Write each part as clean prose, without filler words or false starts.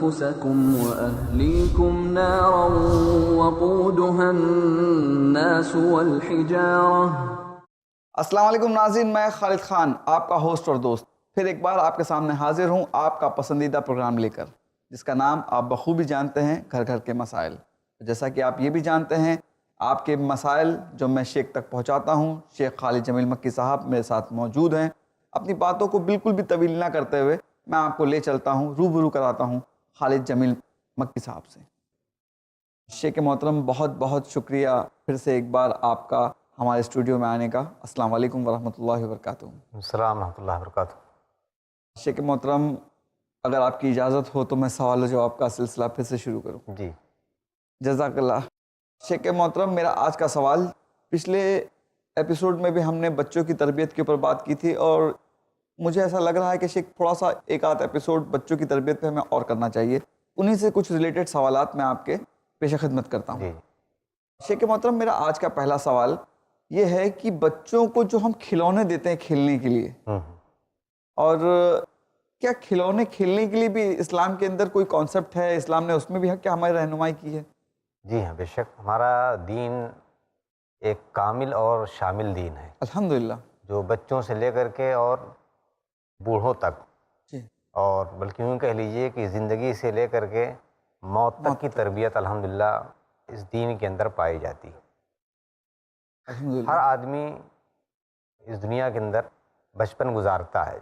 أنفسكم وأهليكم نارا وقودها الناس والحجارة. السلام علیکم ناظرین، میں خالد خان آپ کا ہوسٹ اور دوست پھر ایک بار آپ کے سامنے حاضر ہوں آپ کا پسندیدہ پروگرام لے کر، جس کا نام آپ بخوبی جانتے ہیں گھر گھر کے مسائل. جیسا کہ آپ یہ بھی جانتے ہیں، آپ کے مسائل جو میں شیخ تک پہنچاتا ہوں، شیخ خالد جمیل مکی صاحب میرے ساتھ موجود ہیں. اپنی باتوں کو بالکل بھی طویل نہ کرتے ہوئے میں آپ کو لے چلتا ہوں، روبرو کراتا ہوں خالد جمیل مکی صاحب سے. شیخ محترم، بہت بہت شکریہ پھر سے ایک بار آپ کا ہمارے اسٹوڈیو میں آنے کا. السلام علیکم ورحمۃ اللہ وبرکاتہ. السلام ورحمۃ اللہ وبرکاتہ. شیخ محترم، اگر آپ کی اجازت ہو تو میں سوال و جواب کا سلسلہ پھر سے شروع کروں. جی جزاک اللہ. شیخ محترم، میرا آج کا سوال، پچھلے ایپیسوڈ میں بھی ہم نے بچوں کی تربیت کے اوپر بات کی تھی، اور مجھے ایسا لگ رہا ہے کہ شیخ تھوڑا سا ایک آدھ ایپیسوڈ بچوں کی تربیت پہ ہمیں اور کرنا چاہیے. انہی سے کچھ ریلیٹڈ سوالات میں آپ کے پیش خدمت کرتا ہوں. جی شیخ محترم، میرا آج کا پہلا سوال یہ ہے کہ بچوں کو جو ہم کھلونے دیتے ہیں کھیلنے کے لیے، اور کیا کھلونے کھیلنے کے لیے بھی اسلام کے اندر کوئی کانسیپٹ ہے؟ اسلام نے اس میں بھی کیا ہماری رہنمائی کی ہے؟ جی ہاں، بے شک ہمارا دین ایک کامل اور شامل دین ہے، الحمدللہ. جو بچوں سے لے کر کے اور بوڑھوں تک، جی. اور بلکہ یوں کہہ لیجئے کہ زندگی سے لے کر کے موت تک کی تربیت الحمدللہ اس دین کے اندر پائی جاتی ہے. الحمدللہ. ہر آدمی اس دنیا کے اندر بچپن گزارتا ہے،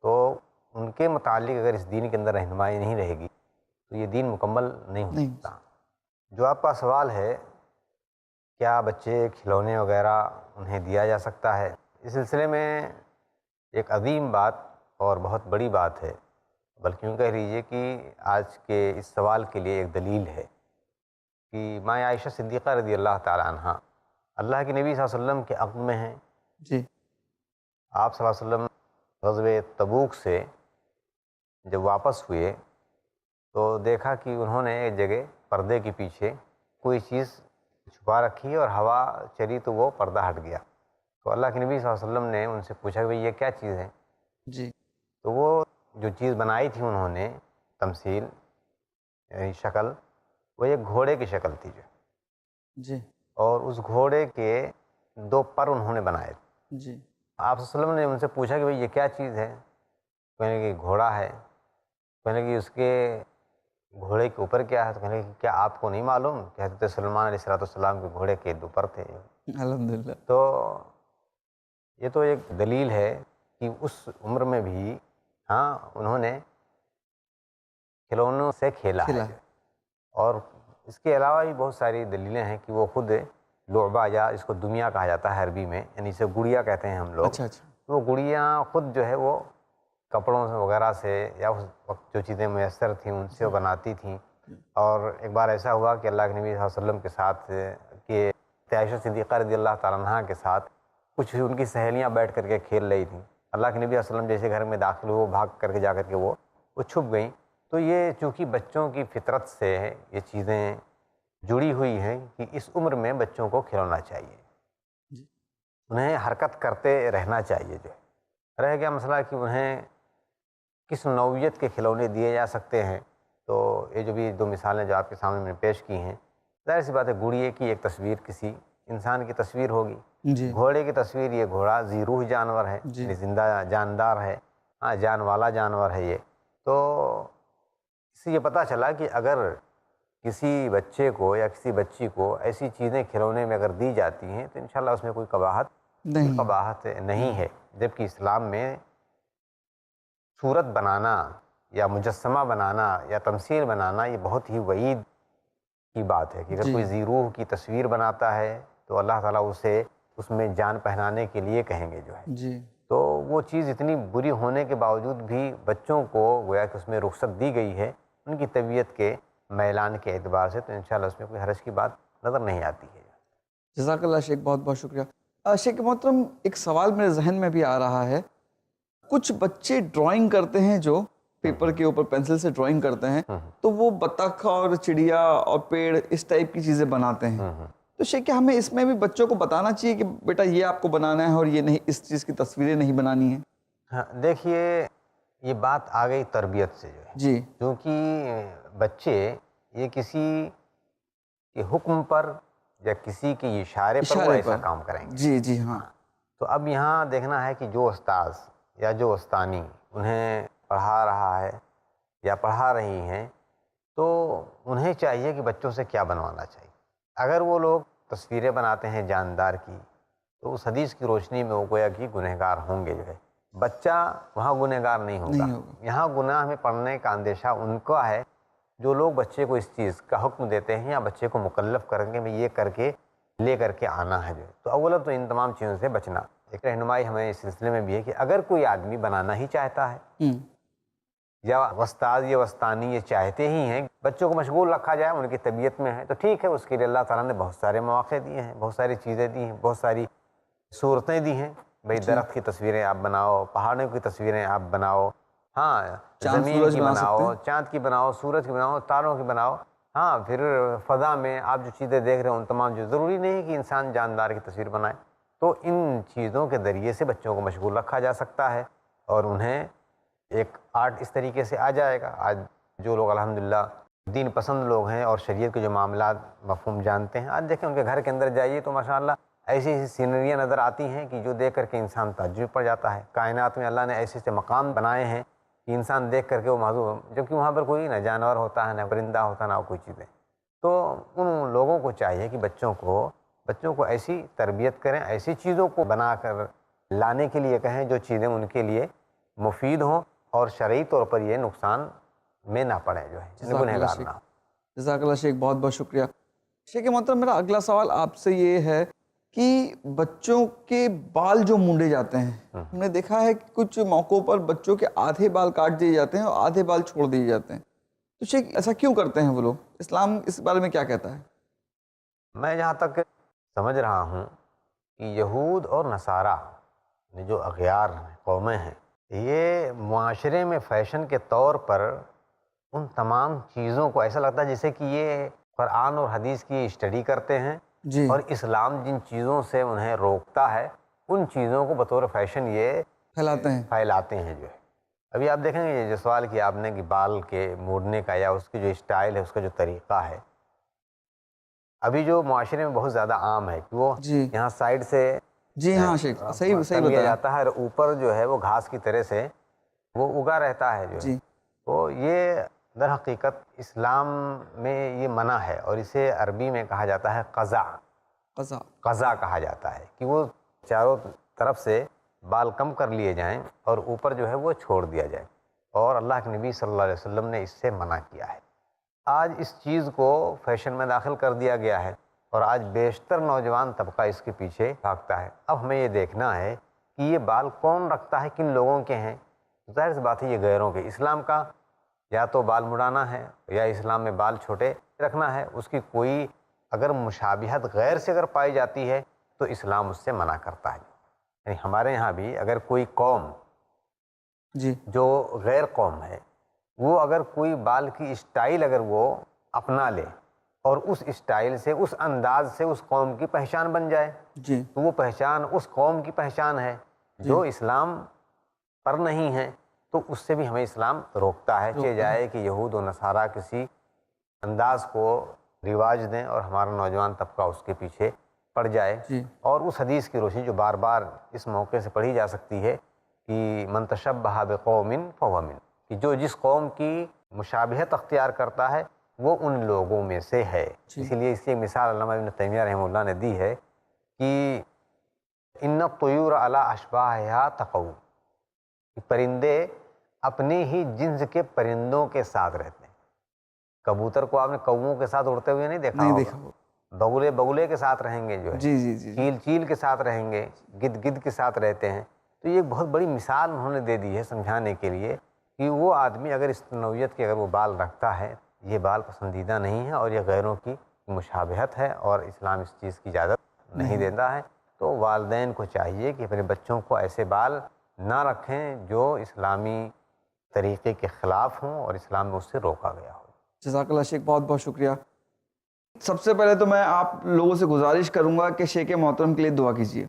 تو ان کے متعلق اگر اس دین کے اندر رہنمائی نہیں رہے گی تو یہ دین مکمل نہیں ہو سکتا. جو آپ کا سوال ہے، کیا بچے کھلونے وغیرہ انہیں دیا جا سکتا ہے، اس سلسلے میں ایک عظیم بات اور بہت بڑی بات ہے، بلکہ یوں کہہ لیجیے کہ آج کے اس سوال کے لیے ایک دلیل ہے کہ ماں عائشہ صدیقہ رضی اللہ تعالی عنہ اللہ کے نبی صلی اللہ علیہ وسلم کے عقد میں ہیں. جی. آپ صلی اللہ علیہ وسلم غزوہ تبوک سے جب واپس ہوئے تو دیکھا کہ انہوں نے ایک جگہ پردے کے پیچھے کوئی چیز چھپا رکھی اور ہوا چلی تو وہ پردہ ہٹ گیا. تو اللہ کے نبی صلی اللہ علیہ وسلم نے ان سے پوچھا کہ بھئی یہ کیا چیز ہے؟ جی. تو وہ جو چیز بنائی تھی انہوں نے تمثیل، یعنی شکل، وہ ایک گھوڑے کی شکل تھی جو. جی. اور اس گھوڑے کے 2 پر انہوں نے بنائے. جی. آپ صلی اللہ علیہ وسلم نے ان سے پوچھا کہ بھئی یہ کیا چیز ہے؟ کہنے کہ گھوڑا ہے. کہنے کہ اس کے گھوڑے کے اوپر کیا ہے؟ تو کہنے کہ کیا آپ کو نہیں معلوم کہ حضرت سلمان علیہ السلام کے گھوڑے کے 2 پر تھے. الحمدللہ. تو یہ تو ایک دلیل ہے کہ اس عمر میں بھی انہوں نے کھلونوں سے کھیلا ہے. اور اس کے علاوہ بھی بہت ساری دلیلیں ہیں کہ وہ خود لعبہ، یا اس کو دمیا کہا جاتا ہے عربی میں، یعنی اسے گڑیا کہتے ہیں ہم لوگ. اچھا. وہ گڑیاں خود جو ہے وہ کپڑوں وغیرہ سے، یا اس وقت جو چیزیں میسر تھیں ان سے وہ بناتی تھیں. اور ایک بار ایسا ہوا کہ اللہ کے نبی صلی اللہ علیہ وسلم کے ساتھ کہ عائشہ صدیقہ رضی اللہ تعالیٰ عنہ کے ساتھ کچھ ان کی سہیلیاں بیٹھ کر کے کھیل رہی تھیں. اللہ کے نبی صلی اللہ علیہ وسلم جیسے گھر میں داخل ہوئے، وہ بھاگ کر کے جا کر کے وہ چھپ گئیں. تو یہ چونکہ بچوں کی فطرت سے یہ چیزیں جڑی ہوئی ہیں کہ اس عمر میں بچوں کو کھلونا چاہیے، انہیں حرکت کرتے رہنا چاہیے. جو رہ گیا مسئلہ کہ انہیں کس نوعیت کے کھلونے دیے جا سکتے ہیں، تو یہ جو بھی 2 مثالیں جو آپ کے سامنے میں پیش کی ہیں، ظاہر سی بات ہے گڑیے کی ایک تصویر کسی انسان کی تصویر ہوگی. جی. گھوڑے کی تصویر، یہ گھوڑا ذی روح جانور ہے، یعنی زندہ جاندار ہے، جان والا جانور ہے یہ. تو اس سے یہ پتہ چلا کہ اگر کسی بچے کو یا کسی بچی کو ایسی چیزیں کھلونے میں اگر دی جاتی ہیں تو انشاءاللہ اس میں کوئی قباحت نہیں ہے. جبکہ اسلام میں صورت بنانا یا مجسمہ بنانا یا تمثیل بنانا یہ بہت ہی وعید کی بات ہے کہ اگر کوئی ذی روح کی تصویر بناتا ہے تو اللہ تعالیٰ اسے اس میں جان پہنانے کے لیے کہیں گے جو ہے. جی. تو وہ چیز اتنی بری ہونے کے باوجود بھی بچوں کو گویا کہ اس میں رخصت دی گئی ہے ان کی طبیعت کے میلان کے اعتبار سے، تو انشاءاللہ اس میں کوئی حرج کی بات نظر نہیں آتی ہے. جزاک اللہ شیخ، بہت بہت شکریہ. شیخ محترم، ایک سوال میرے ذہن میں بھی آ رہا ہے. کچھ بچے ڈرائنگ کرتے ہیں، جو پیپر کے اوپر پینسل سے ڈرائنگ کرتے ہیں، تو وہ بطخ اور چڑیا اور پیڑ اس ٹائپ کی چیزیں بناتے ہیں. تو شیخ، کیا ہمیں اس میں بھی بچوں کو بتانا چاہیے کہ بیٹا یہ آپ کو بنانا ہے اور یہ نہیں، اس چیز کی تصویریں نہیں بنانی ہیں؟ دیکھیے یہ بات آ گئی تربیت سے جو ہے، جی کیونکہ بچے یہ کسی کے حکم پر یا کسی کے اشارے پر وہ ایسا کام کریں گے. جی جی ہاں. تو اب یہاں دیکھنا ہے کہ جو استاذ یا جو استانی انہیں پڑھا رہا ہے یا پڑھا رہی ہیں، تو انہیں چاہیے کہ بچوں سے کیا بنوانا چاہیے. اگر وہ لوگ تصویریں بناتے ہیں جاندار کی، تو اس حدیث کی روشنی میں وہ گویا کہ گنہگار ہوں گے جو ہے. بچہ وہاں گنہگار نہیں ہوگا. یہاں گناہ میں پڑنے کا اندیشہ ان کا ہے جو لوگ بچے کو اس چیز کا حکم دیتے ہیں یا بچے کو مکلف کریں گے میں یہ کر کے لے کر کے آنا ہے جو ہے. تو اولا تو ان تمام چیزوں سے بچنا. ایک رہنمائی ہمیں اس سلسلے میں بھی ہے کہ اگر کوئی آدمی بنانا ہی چاہتا ہے یا استاد یا وستانی یہ چاہتے ہی ہیں بچوں کو مشغول رکھا جائے، ان کی طبیعت میں ہے تو ٹھیک ہے، اس کے لیے اللہ تعالیٰ نے بہت سارے مواقع دیے ہیں، بہت ساری چیزیں دی ہیں، بہت ساری صورتیں دی ہیں. بھئی درخت کی تصویریں آپ بناؤ، پہاڑوں کی تصویریں آپ بناؤ، ہاں زمین کی بناؤ، چاند کی بناؤ، سورج کی بناؤ، تاروں کی بناؤ، ہاں پھر فضا میں آپ جو چیزیں دیکھ رہے ہیں ان تمام جو ضروری نہیں ہے کہ انسان جاندار کی تصویر بنائے. تو ان چیزوں کے ذریعے سے بچوں کو مشغول رکھا جا سکتا ہے اور انہیں ایک آرٹ اس طریقے سے آ جائے گا. آج جو لوگ الحمدللہ دین پسند لوگ ہیں اور شریعت کے جو معاملات مفہوم جانتے ہیں، آج دیکھیں ان کے گھر کے اندر جائیے تو ماشاءاللہ ایسی ایسی سینریاں نظر آتی ہیں کہ جو دیکھ کر کے انسان تعجب پڑ جاتا ہے. کائنات میں اللہ نے ایسے ایسے مقام بنائے ہیں کہ انسان دیکھ کر کے وہ معذور، جبکہ وہاں پر کوئی نہ جانور ہوتا ہے، نہ پرندہ ہوتا ہے، نہ کوئی چیزیں. تو ان لوگوں کو چاہیے کہ بچوں کو ایسی تربیت کریں، ایسی چیزوں کو بنا کر لانے کے لیے کہیں جو چیزیں ان کے لیے مفید ہوں اور شرعی طور پر یہ نقصان میں نہ پڑے جو ہے، گنہگار نہ ہو. جزاک اللہ شیخ، بہت بہت شکریہ. شیخ محترم، میرا اگلا سوال آپ سے یہ ہے کہ بچوں کے بال جو مونڈے جاتے ہیں، ہم نے دیکھا ہے کہ کچھ موقعوں پر بچوں کے آدھے بال کاٹ دیے جاتے ہیں اور آدھے بال چھوڑ دیے جاتے ہیں. تو شیخ ایسا کیوں کرتے ہیں وہ لوگ؟ اسلام اس بارے میں کیا کہتا ہے؟ میں جہاں تک سمجھ رہا ہوں کہ یہود اور نصارہ جو اغیار قومیں ہیں، یہ معاشرے میں فیشن کے طور پر ان تمام چیزوں کو ایسا لگتا ہے جیسے کہ یہ قرآن اور حدیث کی اسٹڈی کرتے ہیں جی. اور اسلام جن چیزوں سے انہیں روکتا ہے ان چیزوں کو بطور فیشن یہ پھیلاتے ہیں جو ہے. ابھی آپ دیکھیں گے یہ جو سوال کیا آپ نے کہ بال کے موڑنے کا یا اس کی جو اسٹائل ہے، اس کا جو طریقہ ہے، ابھی جو معاشرے میں بہت زیادہ عام ہے کہ وہ یہاں سائڈ سے جی ہاں شیخ صحیح بتایا جاتا ہے اور اوپر جو ہے وہ گھاس کی طرح سے وہ اگا رہتا ہے جو ہے. تو یہ در حقیقت اسلام میں یہ منع ہے اور اسے عربی میں کہا جاتا ہے قضا کہا جاتا ہے کہ وہ چاروں طرف سے بال کم کر لیے جائیں اور اوپر جو ہے وہ چھوڑ دیا جائے. اور اللہ کے نبی صلی اللہ علیہ وسلم نے اس سے منع کیا ہے. آج اس چیز کو فیشن میں داخل کر دیا گیا ہے اور آج بیشتر نوجوان طبقہ اس کے پیچھے بھاگتا ہے. اب ہمیں یہ دیکھنا ہے کہ یہ بال کون رکھتا ہے، کن لوگوں کے ہیں. ظاہر سی بات ہے یہ غیروں کے. اسلام کا یا تو بال مڑانا ہے یا اسلام میں بال چھوٹے رکھنا ہے. اس کی کوئی اگر مشابہت غیر سے اگر پائی جاتی ہے تو اسلام اس سے منع کرتا ہے. یعنی ہمارے یہاں بھی اگر کوئی قوم جو غیر قوم ہے وہ اگر کوئی بال کی اسٹائل اگر وہ اپنا لے اور اس اسٹائل سے، اس انداز سے اس قوم کی پہچان بن جائے تو وہ پہچان اس قوم کی پہچان ہے جو اسلام پر نہیں ہے. تو اس سے بھی ہمیں اسلام روکتا ہے کہ جائے کہ یہود و نصارہ کسی انداز کو رواج دیں اور ہمارا نوجوان طبقہ اس کے پیچھے پڑ جائے. اور اس حدیث کی روشنی جو بار بار اس موقع سے پڑھی جا سکتی ہے کہ من تشبہ بقوم فہو منہم، کہ جو جس قوم کی مشابہت اختیار کرتا ہے وہ ان لوگوں میں سے ہے. اسی لیے اس کی مثال علامہ ابن تیمیہ رحمہ اللہ نے دی ہے کہ ان الطیور علی اشباہہا تقوی، پرندے اپنے ہی جنس کے پرندوں کے ساتھ رہتے ہیں. کبوتر کو آپ نے کووں کے ساتھ اڑتے ہوئے نہیں دیکھا ہوگا. بگلے بگلے کے ساتھ رہیں گے جو ہے، چیل چیل کے ساتھ رہیں گے، گدھ گدھ کے ساتھ رہتے ہیں. تو یہ بہت بڑی مثال انہوں نے دے دی ہے سمجھانے کے لیے کہ وہ آدمی اگر اس نوعیت کے اگر وہ بال رکھتا ہے یہ بال پسندیدہ نہیں ہے اور یہ غیروں کی مشابہت ہے اور اسلام اس چیز کی اجازت نہیں دیتا ہے. تو والدین کو چاہیے کہ اپنے بچوں کو ایسے بال نہ رکھیں جو اسلامی طریقے کے خلاف ہوں اور اسلام میں اس سے روکا گیا ہو. جزاک اللہ شیخ، بہت بہت شکریہ. سب سے پہلے تو میں آپ لوگوں سے گزارش کروں گا کہ شیخ محترم کے لیے دعا کیجیے،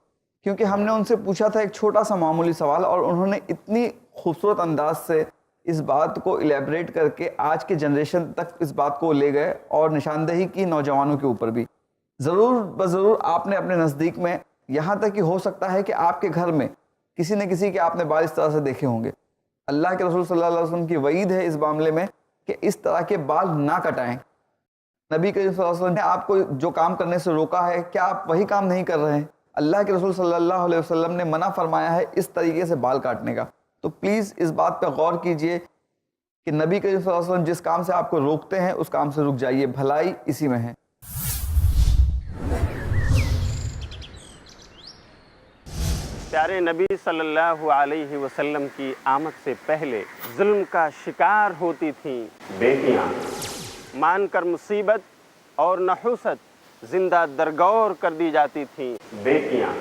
کیونکہ ہم نے ان سے پوچھا تھا ایک چھوٹا سا معمولی سوال اور انہوں نے اتنی خوبصورت انداز سے اس بات کو الیبریٹ کر کے آج کے جنریشن تک اس بات کو لے گئے اور نشاندہی کی نوجوانوں کے اوپر بھی. ضرور بضرور آپ نے اپنے نزدیک میں، یہاں تک کہ ہو سکتا ہے کہ آپ کے گھر میں کسی نہ کسی کے آپ نے بال اس طرح سے دیکھے ہوں گے. اللہ کے رسول صلی اللہ علیہ وسلم کی وعید ہے اس معاملے میں کہ اس طرح کے بال نہ کٹائیں. نبی کریم صلی اللہ علیہ وسلم نے آپ کو جو کام کرنے سے روکا ہے، کیا آپ وہی کام نہیں کر رہے ہیں؟ اللہ کے رسول صلی اللہ علیہ وسلم نے منع فرمایا ہے اس طریقے سے بال کاٹنے کا. تو پلیز اس بات پہ غور کیجئے کہ نبی کریم صلی اللہ علیہ وسلم جس کام سے آپ کو روکتے ہیں اس کام سے رک جائیے، بھلائی اسی میں ہے. پیارے نبی صلی اللہ علیہ وسلم کی آمد سے پہلے ظلم کا شکار ہوتی تھیں بیٹیاں. مان کر مصیبت اور نحوست زندہ درگور کر دی جاتی تھیں بیٹیاں.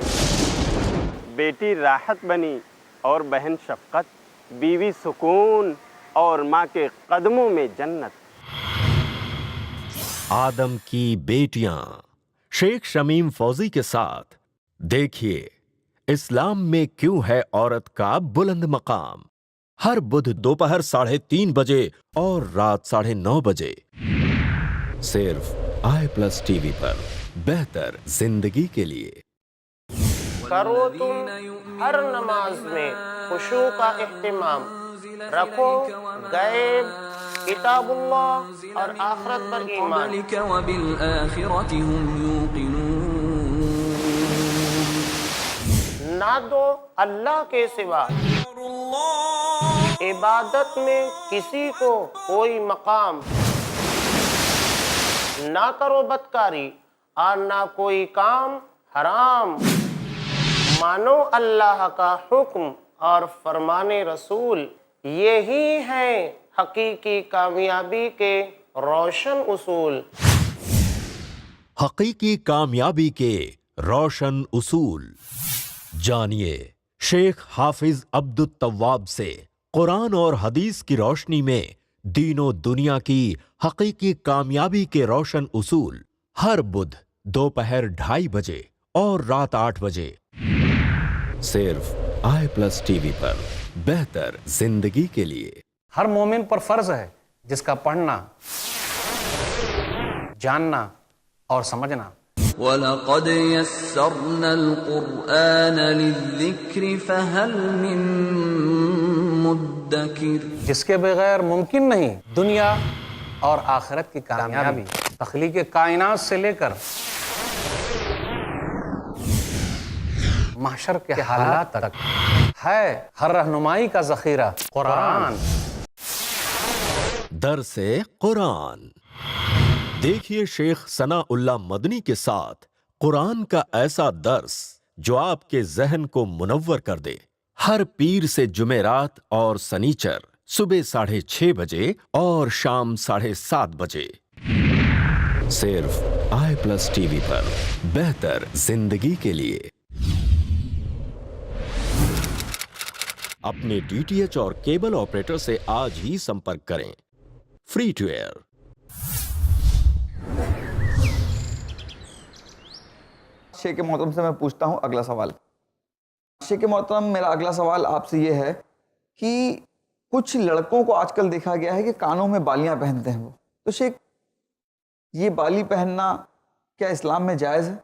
بیٹی راحت بنی اور بہن شفقت، بیوی سکون اور ماں کے قدموں میں جنت. آدم کی بیٹیاں شیخ شمیم فوزی کے ساتھ دیکھیے اسلام میں کیوں ہے عورت کا بلند مقام، ہر بدھ دوپہر 3:30 بجے اور رات 9:30 بجے صرف i+ TV پر. بہتر زندگی کے لیے. کرو تم ہر نماز میں خشوع کا اہتمام، رکھو غیب، کتاب اللہ اور آخرت پر ایمان. وبالآخرة هم يوقنون. نہ دو اللہ کے سوا عبادت میں کسی کو کوئی مقام، نہ کرو بدکاری اور نہ کوئی کام حرام. مانو اللہ کا حکم اور فرمان رسول، یہی ہیں حقیقی کامیابی کے روشن اصول. حقیقی کامیابی کے روشن اصول جانیے شیخ حافظ عبد التواب سے. قرآن اور حدیث کی روشنی میں دین و دنیا کی حقیقی کامیابی کے روشن اصول، ہر بدھ دوپہر 2:30 بجے اور رات 8 بجے صرف i+ TV پر. بہتر زندگی کے لیے. ہر مومن پر فرض ہے جس کا پڑھنا، جاننا اور سمجھنا. وَلَقَدْ يَسَّرْنَا الْقُرْآنَ لِلذِّكْرِ فَهَلْ مِن مُدَّكِرٍ. جس کے بغیر ممکن نہیں دنیا اور آخرت کی کامیابی. تخلیق کائنات سے لے کر محشر کے حالات تک ہے ہر رہنمائی کا ذخیرہ قرآن. درس قرآن دیکھیے شیخ ثناء اللہ مدنی کے ساتھ قرآن کا ایسا درس جو آپ کے ذہن کو منور کر دے. ہر پیر سے جمعرات اور سنیچر صبح 6:30 بجے اور شام 7:30 بجے صرف i+ TV پر. بہتر زندگی کے لیے. اپنے DTH اور کیبل آپریٹر سے آج ہی سمپرک کریں. Free to air. شیخ محترم سے میں پوچھتا ہوں اگلا سوال. شیخ محترم میرا اگلا سوال آپ سے یہ ہے کہ کچھ لڑکوں کو آج کل دیکھا گیا ہے کہ کانوں میں بالیاں پہنتے ہیں وہ. تو شیخ یہ بالی پہننا کیا اسلام میں جائز ہے؟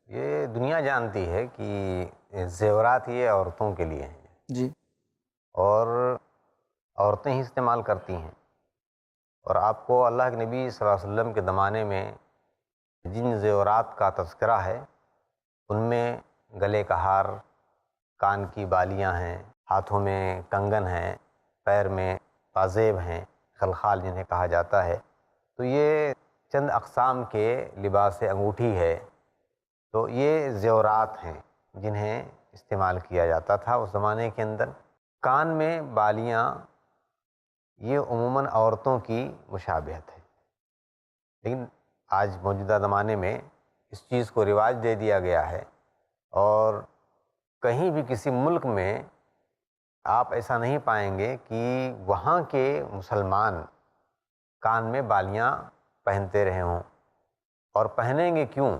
یہ دنیا جانتی ہے کہ زیورات یہ عورتوں کے لیے ہیں جی. اور عورتیں ہی استعمال کرتی ہیں. اور آپ کو اللہ کے نبی صلی اللہ علیہ وسلم کے زمانے میں جن زیورات کا تذکرہ ہے ان میں گلے کا ہار، کان کی بالیاں ہیں، ہاتھوں میں کنگن ہیں، پیر میں پازیب ہیں، خلخال جنہیں کہا جاتا ہے. تو یہ چند اقسام کے لباس انگوٹھی ہے. تو یہ زیورات ہیں جنہیں استعمال کیا جاتا تھا اس زمانے کے اندر. کان میں بالیاں یہ عموماً عورتوں کی مشابہت ہے، لیکن آج موجودہ زمانے میں اس چیز کو رواج دے دیا گیا ہے اور کہیں بھی کسی ملک میں آپ ایسا نہیں پائیں گے کہ وہاں کے مسلمان کان میں بالیاں پہنتے رہے ہوں. اور پہنیں گے کیوں؟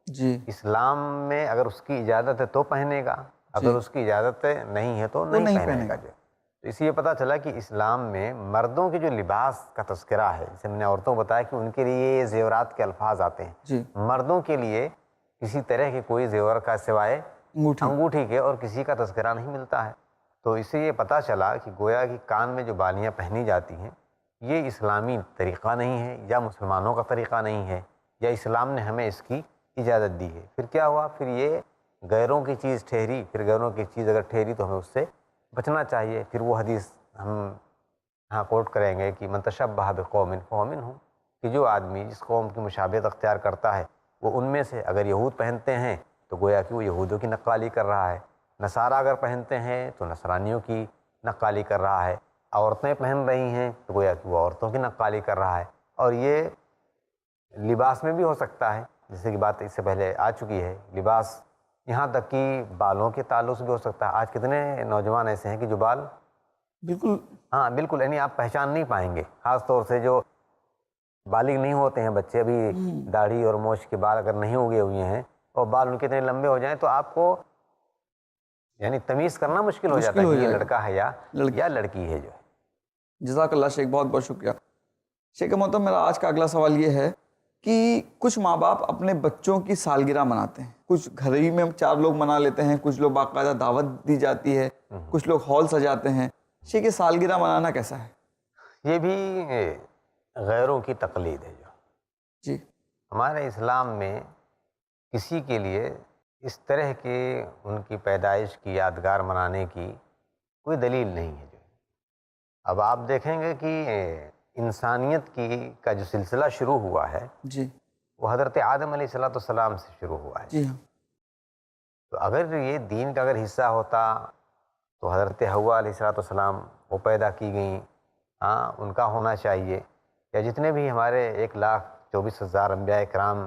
جی. اسلام میں اگر اس کی اجازت ہے تو پہنے گا، اگر اس کی اجازت نہیں ہے تو نہیں پہنے گا. تو اس سے یہ پتہ چلا کہ اسلام میں مردوں کے جو لباس کا تذکرہ ہے، جیسے میں نے عورتوں کو بتایا کہ ان کے لیے یہ زیورات کے الفاظ آتے ہیں، جی، مردوں کے لیے کسی طرح کے کوئی زیور کا سوائے انگوٹھی، انگوٹھی کے اور کسی کا تذکرہ نہیں ملتا ہے۔ تو اس سے یہ پتہ چلا کہ گویا کہ کان میں جو بالیاں پہنی جاتی ہیں یہ اسلامی طریقہ نہیں ہے، یا مسلمانوں کا طریقہ نہیں ہے، یا اسلام نے ہمیں اس کی اجازت دی ہے۔ پھر کیا ہوا؟ پھر یہ غیروں کی چیز ٹھہری، پھر غیروں کی چیز اگر ٹھہری تو ہمیں اس سے بچنا چاہیے۔ پھر وہ حدیث ہم یہاں کوٹ کریں گے کہ من تشبہ بقوم فہو منہم، کہ جو آدمی جس قوم کی مشابہت اختیار کرتا ہے وہ ان میں سے، اگر یہود پہنتے ہیں تو گویا کہ وہ یہودوں کی نقالی کر رہا ہے، نصارہ اگر پہنتے ہیں تو نصرانیوں کی نقالی کر رہا ہے، عورتیں پہن رہی ہیں تو گویا کہ وہ عورتوں کی نقالی کر رہا ہے۔ اور یہ لباس میں بھی ہو سکتا ہے، جیسے کہ بات اس سے پہلے آ چکی ہے، لباس یہاں تک کہ بالوں کے تعلق سے بھی ہو سکتا ہے۔ آج کتنے نوجوان ایسے ہیں کہ جو بال بالکل ہاں بالکل، یعنی آپ پہچان نہیں پائیں گے، خاص طور سے جو بالغ نہیں ہوتے ہیں بچے، ابھی داڑھی اور مونچھ کے بال اگر نہیں اگے ہوئے ہیں اور بال ان کے اتنے لمبے ہو جائیں تو آپ کو یعنی تمیز کرنا مشکل ہو جاتا ہے کہ یہ لڑکا ہے یا لڑکی ہے جو ہے۔ جزاک اللہ شیخ، بہت بہت شکریہ شیخ محترم۔ میرا آج کا اگلا سوال یہ ہے کہ کچھ ماں باپ اپنے بچوں کی سالگرہ مناتے ہیں، کچھ گھر ہی میں 4 لوگ منا لیتے ہیں، کچھ لوگ باقاعدہ دعوت دی جاتی ہے، کچھ لوگ ہال سجاتے ہیں۔ شیخ یہ سالگرہ منانا کیسا ہے؟ یہ بھی غیروں کی تقلید ہے۔ جو جی، ہمارے اسلام میں کسی کے لیے اس طرح کے ان کی پیدائش کی یادگار منانے کی کوئی دلیل نہیں ہے۔ جو اب آپ دیکھیں گے کہ انسانیت کا جو سلسلہ شروع ہوا ہے جی، وہ حضرت آدم علیہ السلام سے شروع ہوا ہے۔ جی ہاں، تو اگر یہ دین کا اگر حصہ ہوتا تو حضرت حوا علیہ السلام وہ پیدا کی گئیں، ہاں ان کا ہونا چاہیے، یا جتنے بھی ہمارے 1,24,000 انبیاء کرام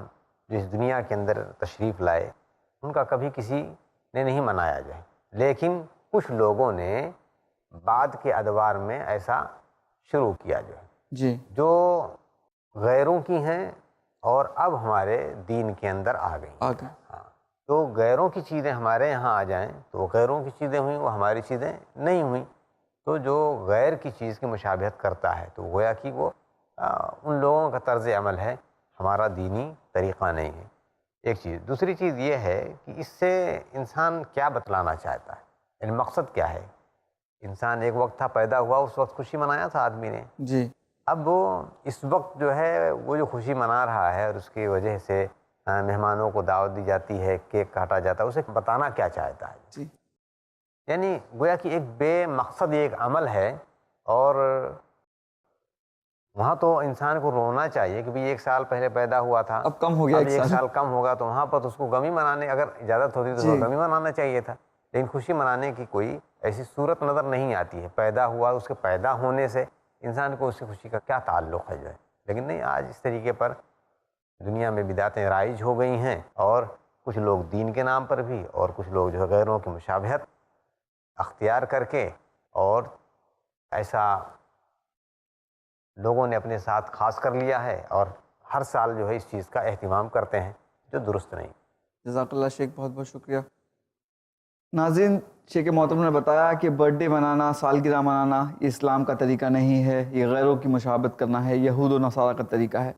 جو اس دنیا کے اندر تشریف لائے ان کا کبھی کسی نے نہیں منایا جائے۔ لیکن کچھ لوگوں نے بعد کے ادوار میں ایسا شروع کیا جو ہے، جی، جو غیروں کی ہیں اور اب ہمارے دین کے اندر آ گئی۔ آگے ہاں، تو غیروں کی چیزیں ہمارے یہاں آ جائیں تو وہ غیروں کی چیزیں ہوئیں، وہ ہماری چیزیں نہیں ہوئیں۔ تو جو غیر کی چیز کی مشابہت کرتا ہے تو گویا کہ وہ ان لوگوں کا طرز عمل ہے، ہمارا دینی طریقہ نہیں ہے۔ ایک چیز، دوسری چیز یہ ہے کہ اس سے انسان کیا بتلانا چاہتا ہے، یعنی مقصد کیا ہے۔ انسان ایک وقت تھا پیدا ہوا، اس وقت خوشی منایا تھا آدمی نے، جی، اب وہ اس وقت جو ہے وہ جو خوشی منا رہا ہے اور اس کی وجہ سے مہمانوں کو دعوت دی جاتی ہے، کیک کاٹا جاتا ہے، اسے بتانا کیا چاہتا ہے؟ جی، یعنی گویا کہ ایک بے مقصد ایک عمل ہے، اور وہاں تو انسان کو رونا چاہیے کہ بھی 1 سال پہلے پیدا ہوا تھا، اب کم ہو گیا اب 1 1 سال کم ہوگا، تو وہاں پر اس کو غمی منانے، اگر اجازت ہوتی تو غمی منانا چاہیے تھا، لیکن خوشی منانے کی کوئی ایسی صورت نظر نہیں آتی ہے۔ پیدا ہوا، اس کے پیدا ہونے سے انسان کو اس سے خوشی کا کیا تعلق ہے جو ہے، لیکن نہیں، آج اس طریقے پر دنیا میں بدعتیں رائج ہو گئی ہیں، اور کچھ لوگ دین کے نام پر بھی اور کچھ لوگ جو ہے غیروں کی مشابہت اختیار کر کے، اور ایسا لوگوں نے اپنے ساتھ خاص کر لیا ہے، اور ہر سال جو ہے اس چیز کا اہتمام کرتے ہیں جو درست نہیں۔ جزاک اللہ شیخ، بہت بہت شکریہ۔ ناظرین، شیخ محترم نے بتایا کہ برتھ ڈے منانا، سالگرہ منانا یہ اسلام کا طریقہ نہیں ہے، یہ غیروں کی مشابہت کرنا ہے، یہود و نصارہ کا طریقہ ہے۔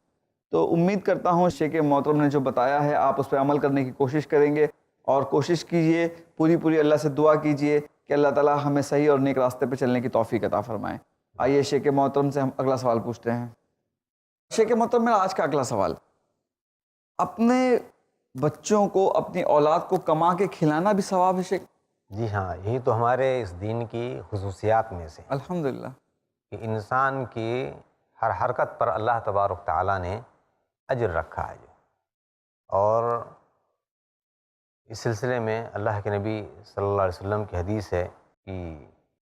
تو امید کرتا ہوں شیخ محترم نے جو بتایا ہے آپ اس پہ عمل کرنے کی کوشش کریں گے، اور کوشش کیجئے، پوری اللہ سے دعا کیجئے کہ اللہ تعالیٰ ہمیں صحیح اور نیک راستے پہ چلنے کی توفیق عطا فرمائے۔ آئیے شیخ محترم سے ہم اگلا سوال پوچھتے ہیں۔ شیخ محترم، میرا آج کا اگلا سوال، اپنے بچوں کو، اپنی اولاد کو کما کے کھلانا بھی ثواب ہے شیخ؟ جی ہاں، یہی تو ہمارے اس دین کی خصوصیات میں سے الحمدللہ، کہ انسان کی ہر حرکت پر اللہ تبارک تعالیٰ نے اجر رکھا ہے، اور اس سلسلے میں اللہ کے نبی صلی اللہ علیہ وسلم کی حدیث ہے کہ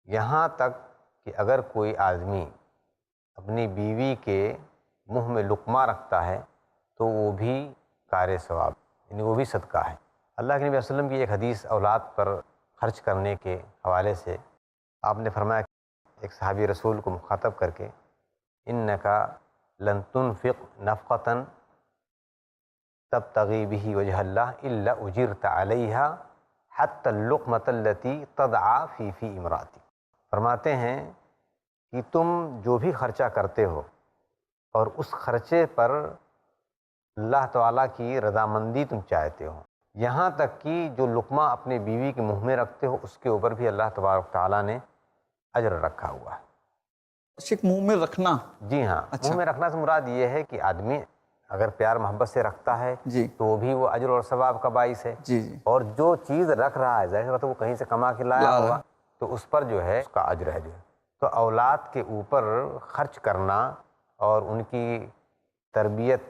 یہاں تک کہ اگر کوئی آدمی اپنی بیوی کے منہ میں لقمہ رکھتا ہے تو وہ بھی کار ثواب، یعنی وہ بھی صدقہ ہے۔ اللہ کے نبی صلی اللہ علیہ وسلم کی ایک حدیث اولاد پر خرچ کرنے کے حوالے سے آپ نے فرمایا، ایک صحابی رسول کو مخاطب کر کے، انکا لن تنفق نفقة تبتغی به وجہ اللہ الا اجرت علیہا حتی اللقمة التي تدعى فی امرأتک۔ فرماتے ہیں کہ تم جو بھی خرچہ کرتے ہو اور اس خرچے پر اللہ تعالیٰ کی رضامندی تم چاہتے ہو، یہاں تک کہ جو لقمہ اپنے بیوی کے منہ میں رکھتے ہو اس کے اوپر بھی اللہ تبارک تعالیٰ نے اجر رکھا ہوا ہے۔ شیخ منہ میں رکھنا؟ جی ہاں، اچھا۔ منہ میں رکھنا سے مراد یہ ہے کہ آدمی اگر پیار محبت سے رکھتا ہے جی تو وہ بھی وہ اجر اور ثواب کا باعث ہے، جی جی اور جو چیز رکھ رہا ہے ظاہر بات ہے وہ کہیں سے کما کے لایا لا رہا ہوگا تو اس پر جو ہے اس کا اجر ہے جو ہے۔ تو اولاد کے اوپر خرچ کرنا اور ان کی تربیت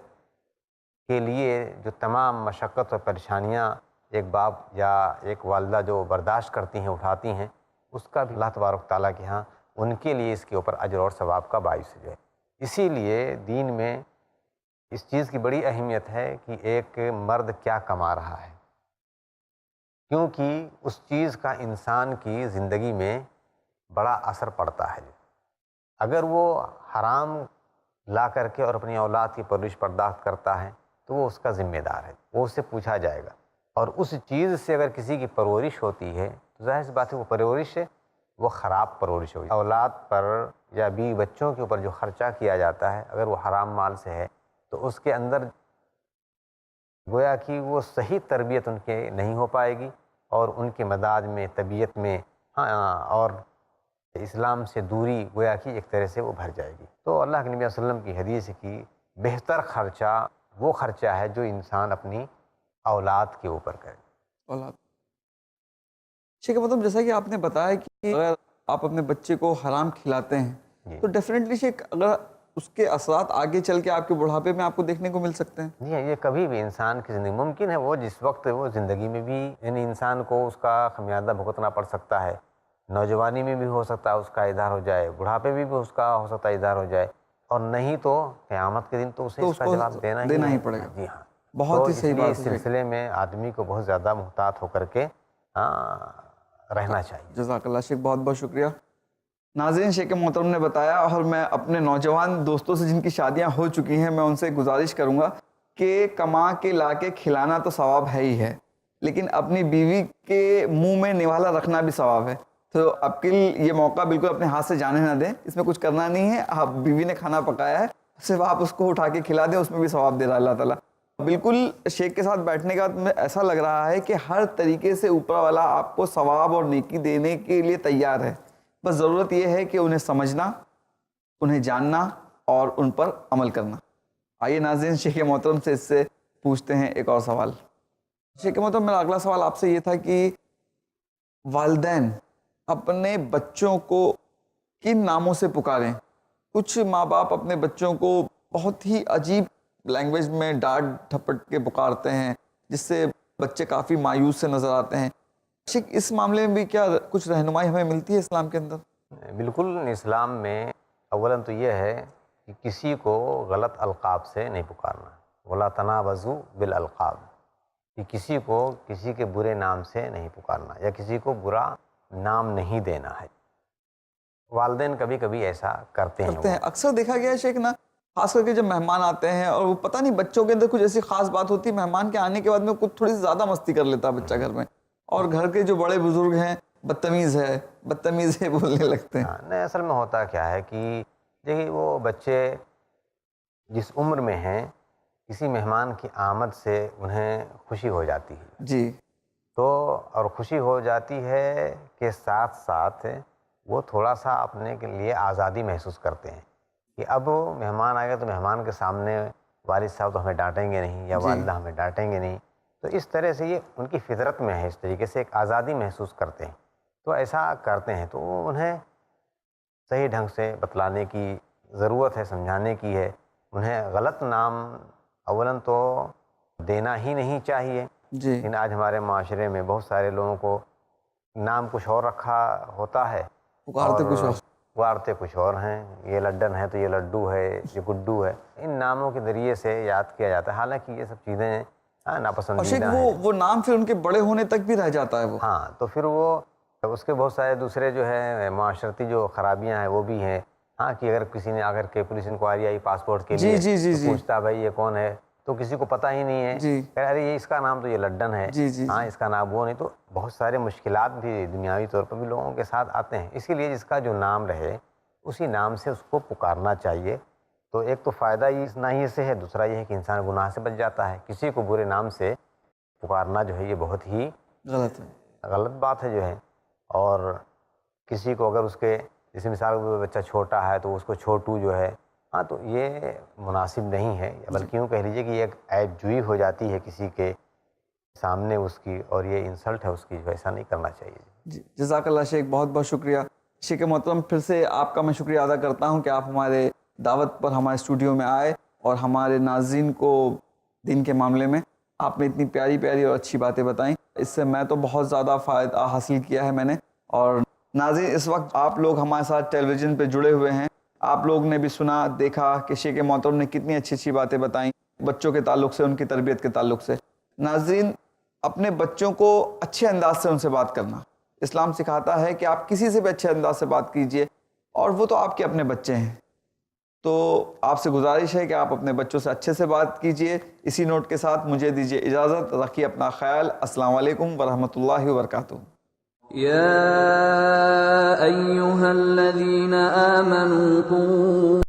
کے لیے جو تمام مشقت اور پریشانیاں ایک باپ یا ایک والدہ جو برداشت کرتی ہیں اٹھاتی ہیں، اس کا بھی اللہ تبارک تعالیٰ کے ہاں ان کے لیے اس کے اوپر اجر اور ثواب کا باعث جو ہے۔ اسی لیے دین میں اس چیز کی بڑی اہمیت ہے کہ ایک مرد کیا کما رہا ہے، کیونکہ اس چیز کا انسان کی زندگی میں بڑا اثر پڑتا ہے۔ اگر وہ حرام لا کر کے اور اپنی اولاد کی پرورش برداشت کرتا ہے تو وہ اس کا ذمہ دار ہے، وہ اس سے پوچھا جائے گا، اور اس چیز سے اگر کسی کی پرورش ہوتی ہے تو ظاہر سی بات ہے وہ پرورش ہے وہ خراب پرورش ہوگی۔ اولاد پر یا بیوی بچوں کے اوپر جو خرچہ کیا جاتا ہے اگر وہ حرام مال سے ہے تو اس کے اندر گویا کہ وہ صحیح تربیت ان کے نہیں ہو پائے گی، اور ان کے مزاج میں طبیعت میں اور اسلام سے دوری گویا کہ ایک طرح سے وہ بھر جائے گی۔ تو اللہ کے نبی صلی اللہ علیہ وسلم کی حدیث کی بہتر خرچہ وہ خرچہ ہے جو انسان اپنی اولاد کے اوپر کرے۔ اولاد ٹھیک ہے، مطلب جیسا کہ آپ نے بتایا کہ اگر آپ اپنے بچے کو حرام کھلاتے ہیں تو ڈیفینیٹلی شیخ اگر اس کے اثرات آگے چل کے آپ کے بڑھاپے میں آپ کو دیکھنے کو مل سکتے ہیں۔ جی ہاں، یہ کبھی بھی انسان کی زندگی ممکن ہے وہ جس وقت وہ زندگی میں بھی یعنی انسان کو اس کا خمیازہ بھگتنا پڑ سکتا ہے، نوجوانی میں بھی ہو سکتا ہے اس کا اظہار ہو جائے، بڑھاپے میں بھی اس کا ہو سکتا ہے اظہار ہو جائے، اور نہیں تو قیامت کے دن تو اسے اس کا جواب دینا ہی پڑے گا۔ جی ہاں، بہت ہی صحیح بات ہے۔ اس سلسلے میں آدمی کو بہت زیادہ محتاط ہو کر کے رہنا چاہیے۔ جزاک اللہ شیخ، بہت بہت شکریہ۔ ناظرین، شیخ محترم نے بتایا، اور میں اپنے نوجوان دوستوں سے جن کی شادیاں ہو چکی ہیں میں ان سے گزارش کروں گا کہ کما کے لا کے کھلانا تو ثواب ہے ہی ہے، لیکن اپنی بیوی کے منہ میں نوالا رکھنا بھی ثواب ہے۔ تو اب کے یہ موقع بالکل اپنے ہاتھ سے جانے نہ دیں، اس میں کچھ کرنا نہیں ہے، آپ بیوی نے کھانا پکایا ہے صرف آپ اس کو اٹھا کے کھلا دیں، اس میں بھی ثواب دے رہا ہے اللہ تعالیٰ۔ بالکل شیخ کے ساتھ بیٹھنے کے بعد میں ایسا لگ رہا ہے کہ ہر طریقے سے اوپر والا آپ کو ثواب اور نیکی دینے کے لیے تیار ہے، بس ضرورت یہ ہے کہ انہیں سمجھنا، انہیں جاننا اور ان پر عمل کرنا۔ آئیے ناظرین، شیخ محترم سے اس سے پوچھتے ہیں ایک اور سوال۔ شیخ محترم، میرا اگلا سوال آپ سے یہ تھا کہ والدین اپنے بچوں کو کن ناموں سے پکاریں؟ کچھ ماں باپ اپنے بچوں کو بہت ہی عجیب لینگویج میں ڈانٹ ڈھپٹ کے پکارتے ہیں جس سے بچے کافی مایوس سے نظر آتے ہیں۔ شیخ، اس معاملے میں بھی کیا کچھ رہنمائی ہمیں ملتی ہے اسلام کے اندر؟ بالکل، اسلام میں اولاً تو یہ ہے کہ کسی کو غلط القاب سے نہیں پکارنا، وَلَا تَنَابَزُوا بِالْأَلْقَابِ، کہ کسی کو کسی کے برے نام سے نہیں پکارنا یا کسی کو برا نام نہیں دینا ہے۔ والدین کبھی کبھی ایسا کرتے ہیں۔ اکثر دیکھا گیا ہے شیخ نا، خاص کر کے جب مہمان آتے ہیں اور وہ پتہ نہیں بچوں کے اندر کچھ ایسی خاص بات ہوتی ہے، مہمان کے آنے کے بعد میں کچھ تھوڑی سی زیادہ مستی کر لیتا ہے بچہ گھر میں، اور گھر کے جو بڑے بزرگ ہیں بدتمیز ہے بولنے لگتے ہیں۔ نہیں، اصل میں ہوتا کیا ہے کہ دیکھیے وہ بچے جس عمر میں ہیں کسی مہمان کی آمد سے انہیں خوشی ہو جاتی ہے جی، تو اور خوشی ہو جاتی ہے کہ ساتھ ساتھ وہ تھوڑا سا اپنے کے لیے آزادی محسوس کرتے ہیں کہ اب مہمان آئے گا تو مہمان کے سامنے والد صاحب تو ہمیں ڈانٹیں گے نہیں یا والدہ ہمیں ڈانٹیں گے نہیں، تو اس طرح سے یہ ان کی فطرت میں ہے، اس طریقے سے ایک آزادی محسوس کرتے ہیں، تو ایسا کرتے ہیں تو انہیں صحیح ڈھنگ سے بتلانے کی ضرورت ہے، سمجھانے کی ہے۔ انہیں غلط نام اولاً تو دینا ہی نہیں چاہیے، جی، لیکن آج ہمارے معاشرے میں بہت سارے لوگوں کو نام کچھ اور رکھا ہوتا ہے، پکارتے کچھ اور ہیں، یہ لڈن ہے تو یہ لڈو ہے، یہ گڈو ہے، ان ناموں کے ذریعے سے یاد کیا جاتا ہے، حالانکہ یہ سب چیزیں ناپسندیدہ ہیں۔ وہ نام پھر ان کے بڑے ہونے تک بھی رہ جاتا ہے وہ۔ ہاں، تو پھر وہ اس کے بہت سارے دوسرے جو ہے معاشرتی جو خرابیاں ہیں وہ بھی ہیں۔ ہاں، کہ اگر کسی نے اگر کے پولیس انکوائری آئی پاسپورٹ کے لیے تو پوچھتا بھائی یہ کون ہے، تو کسی کو پتہ ہی نہیں ہے جی کہ ارے یہ اس کا نام تو یہ لڈن ہے، جی جی ہاں اس کا نام وہ نہیں. تو بہت سارے مشکلات بھی دنیاوی طور پر بھی لوگوں کے ساتھ آتے ہیں. اسی لیے جس کا جو نام رہے اسی نام سے اس کو پکارنا چاہیے. تو ایک تو فائدہ ہی نہ ہی سے ہے، دوسرا یہ ہے کہ انسان گناہ سے بچ جاتا ہے. کسی کو برے نام سے پکارنا جو ہے یہ بہت ہی غلط ہے. غلط بات ہے جو ہے. اور کسی کو اگر اس کے جیسے مثال بچہ چھوٹا ہے تو اس کو چھوٹو جو ہے، ہاں تو یہ مناسب نہیں ہے، بلکہ یوں کہہ لیجیے کہ یہ ایک عیب جوئی ہو جاتی ہے کسی کے سامنے اس کی، اور یہ انسلٹ ہے اس کی، جو ایسا نہیں کرنا چاہیے. جی جزاک اللہ شیخ، بہت بہت شکریہ. شیخ محترم پھر سے آپ کا میں شکریہ ادا کرتا ہوں کہ آپ ہمارے دعوت پر ہمارے اسٹوڈیو میں آئے اور ہمارے ناظرین کو دین کے معاملے میں آپ نے اتنی پیاری پیاری اور اچھی باتیں بتائیں. اس سے میں تو بہت زیادہ فائدہ حاصل کیا ہے میں نے. اور ناظرین اس وقت آپ لوگ ہمارے ساتھ ٹیلی ویژن پہ جڑے ہوئے ہیں. آپ لوگ نے بھی سنا دیکھا کہ شیخ محترم نے کتنی اچھی اچھی باتیں بتائیں بچوں کے تعلق سے، ان کی تربیت کے تعلق سے. ناظرین اپنے بچوں کو اچھے انداز سے ان سے بات کرنا، اسلام سکھاتا ہے کہ آپ کسی سے بھی اچھے انداز سے بات کیجئے، اور وہ تو آپ کے اپنے بچے ہیں. تو آپ سے گزارش ہے کہ آپ اپنے بچوں سے اچھے سے بات کیجئے. اسی نوٹ کے ساتھ مجھے دیجیے اجازت، رکھیے اپنا خیال. السلام علیکم ورحمۃ اللہ وبرکاتہ. يا أيها الذين آمنوا قوا